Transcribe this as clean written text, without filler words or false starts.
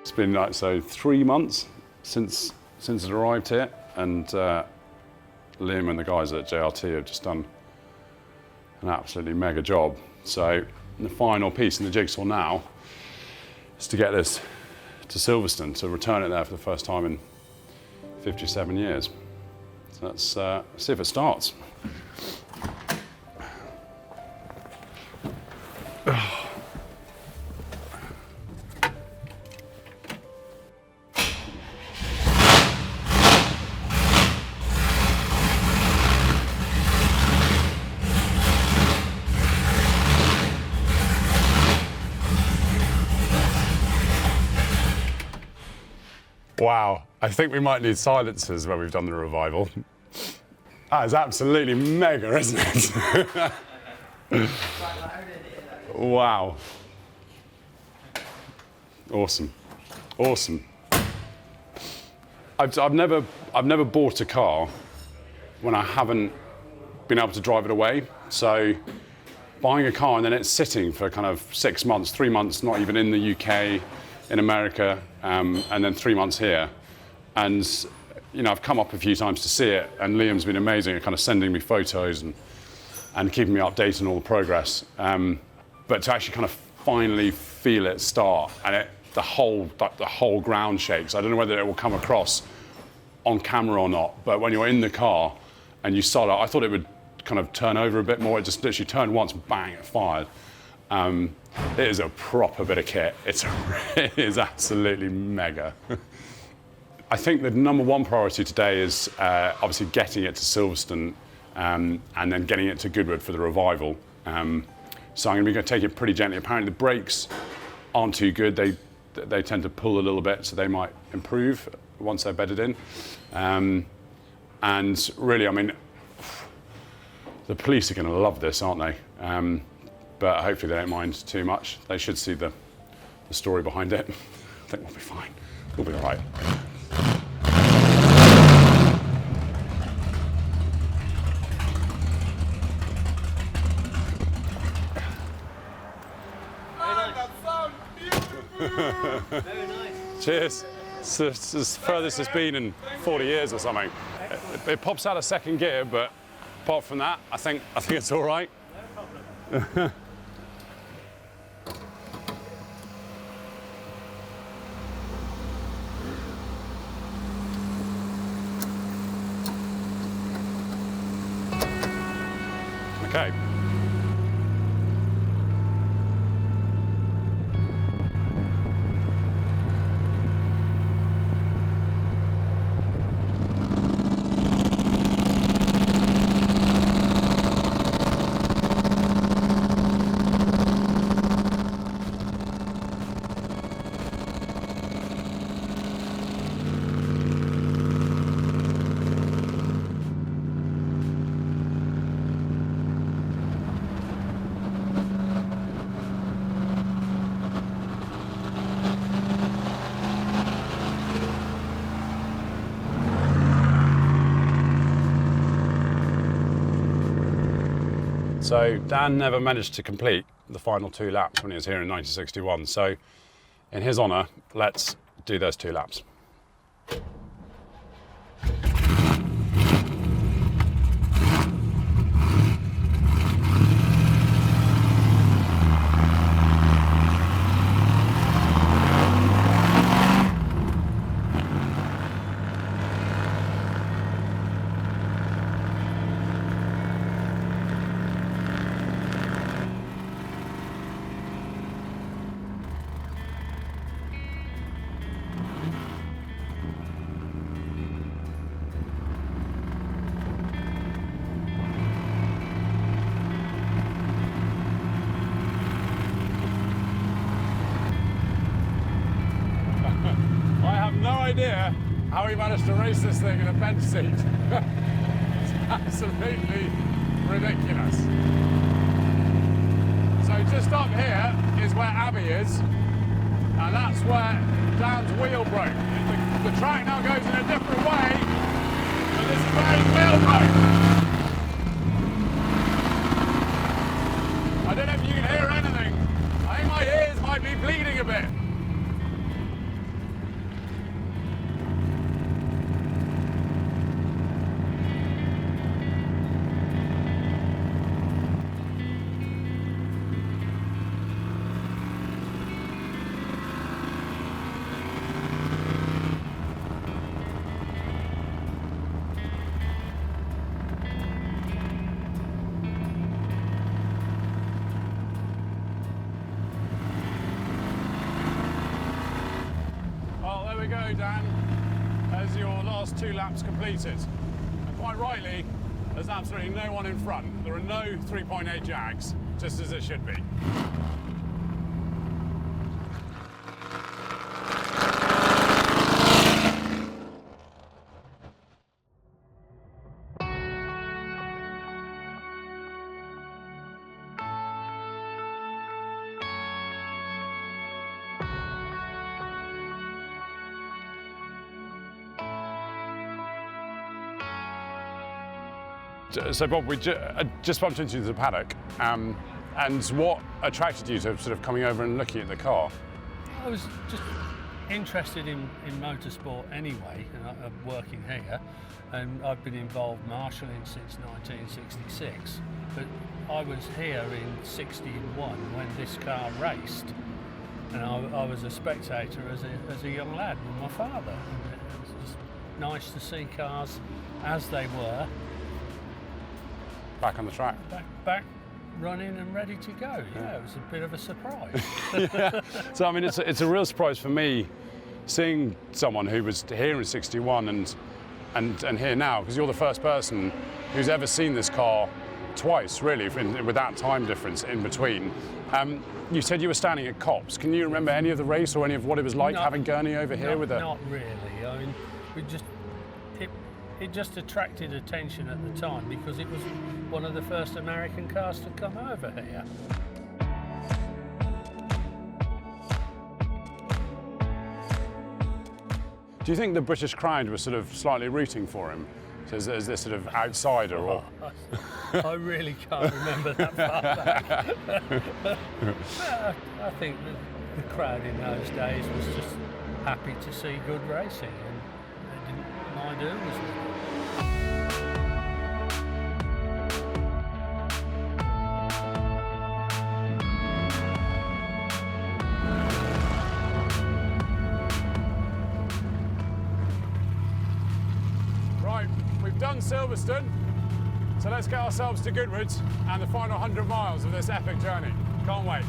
It's been like, so 3 months since it arrived here, and Liam and the guys at JRT have just done an absolutely mega job. So the final piece in the jigsaw now is to get this to Silverstone, to return it there for the first time in 57 years. So let's see if it starts. Wow, I think we might need silencers when we've done the revival. That is absolutely mega, isn't it? Wow. Awesome, awesome. I've never bought a car when I haven't been able to drive it away. So buying a car and then it's sitting for kind of 6 months, 3 months, not even in the UK, in America, and then 3 months here. And you know, I've come up a few times to see it, and Liam's been amazing at kind of sending me photos and keeping me updated on all the progress. But to actually kind of finally feel it start, and the whole ground shakes. I don't know whether it will come across on camera or not, but when you're in the car and you start out, I thought it would kind of turn over a bit more. It just literally turned once, bang, it fired. It is a proper bit of kit. It is absolutely mega. I think the number one priority today is obviously getting it to Silverstone and then getting it to Goodwood for the revival. So I'm going to be take it pretty gently. Apparently the brakes aren't too good. They tend to pull a little bit, so they might improve once they're bedded in. And really, I mean, the police are going to love this, aren't they? But hopefully they don't mind too much. They should see the story behind it. I think we'll be fine. We'll be all right. Very nice. Cheers. It's the furthest it's been in 40 years or something. It pops out a second gear, but apart from that, I think it's all right. No problem. Okay. So Dan never managed to complete the final 2 laps when he was here in 1961. So in his honour, let's do those 2 laps. Idea how he managed to race this thing in a bench seat. It's absolutely ridiculous. So just up here is where Abbey is, and that's where Dan's wheel broke. The track now goes in a different way, but this is where his wheel broke. I don't know if you can hear anything. I think my ears might be bleeding go, Dan, as your last 2 laps completed. And quite rightly, there's absolutely no one in front. There are no 3.8 Jags, just as it should be. So Bob, we just bumped into the paddock, and what attracted you to sort of coming over and looking at the car? I was just interested in motorsport anyway, and I'm working here, and I've been involved marshalling since 1966, but I was here in 61 when this car raced, and I was a spectator as a young lad with my father. And it was just nice to see cars as they were, Back on the track. back running and ready to go. Yeah, it was a bit of a surprise. Yeah. So I mean, it's a real surprise for me seeing someone who was here in 61 and here now, because you're the first person who's ever seen this car twice, really, with that time difference in between. You said you were standing at Cops. Can you remember any of the race or any of what it was like having Gurney over here with it? Not really. I mean, it just attracted attention at the time because it was one of the first American cars to come over here. Do you think the British crowd was sort of slightly rooting for him as this sort of outsider? Or I really can't remember that far back. I think the crowd in those days was just happy to see good racing, and they didn't mind who was with it. We've done Silverstone, so let's get ourselves to Goodwood and the final 100 miles of this epic journey. Can't wait.